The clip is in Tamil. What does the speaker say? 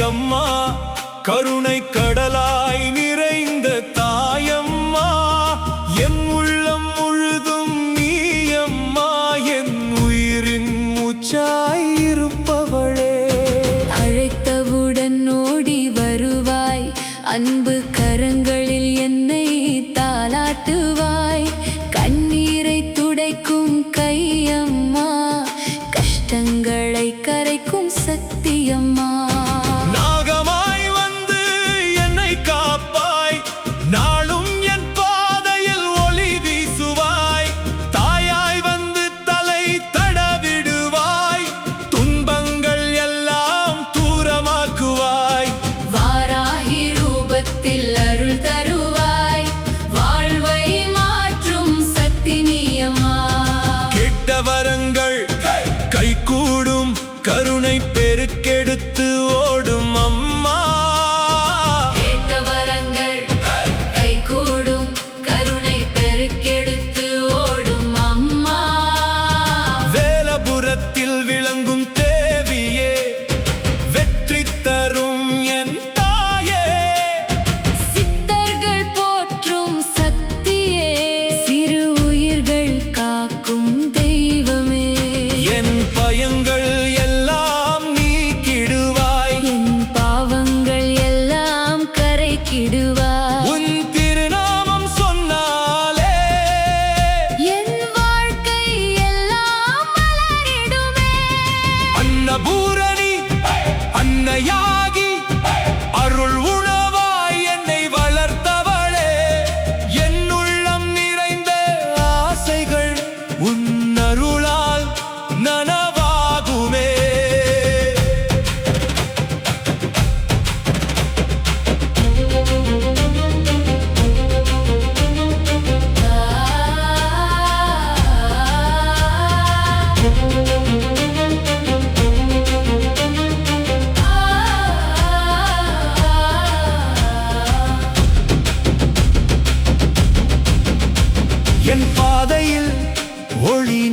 அம்மா, கருணை கடலாய் நிறைந்த தாயம்மா, என் உள்ளம் முழுதும் நீயம்மா, என் உயிரின் மூச்சாய் இருப்பவளே. அழைத்தவுடன் ஓடி வருவாய், அன்பு கரங்களில் என்னை தாலாட்டுவாய். கண்ணீரை துடைக்கும் கையம்மா, கஷ்டங்களை கரைக்கும் சக்தியம்மா. நாகமாய் வந்து என்னை காப்பாய், நாளும் என் பாதையில் ஒளி வீசுவாய். தாயாய் வந்து தலை தடவிடுவாய், துன்பங்கள் எல்லாம் தூரமாக்குவாய். வாராகி ரூபத்தில் அருள் தருவாய், வாழ்வை மாற்றும் சக்தி நீயம்மா. கெட்ட வரங்கள் கைகூடும், கருணை பெருக்கெடுத்து ஓடும் அம்மா. கேட்ட வரங்கள் கைகூடும், கருணை பெருக்கெடுத்து ஓடும் அம்மா. வேலபுரத்தில் விளங்கும் தேவியே, வெற்றி தரும் என் தாயே. சித்தர்கள் போற்றும் சக்தியே, சிறு உயிர்கள் காக்கும் தெய்வமே. என் பயங்கள் எல்லாம் நீக்கிடுவாய், என் பாவங்கள் எல்லாம் கரைக்கிடுவாய். உன் திருநாமம் சொன்னாலே என் வாழ்க்கை எல்லாம் மலரிடுமே. அன்னபூரணி அன்னையாகி அருள் உணவாய் என்னை வளர்த்தவளே. என் உள்ளம் நிறைந்த ஆசைகள் உன் அருளால் நனவாகுமே. என் பாதையில் ஒளி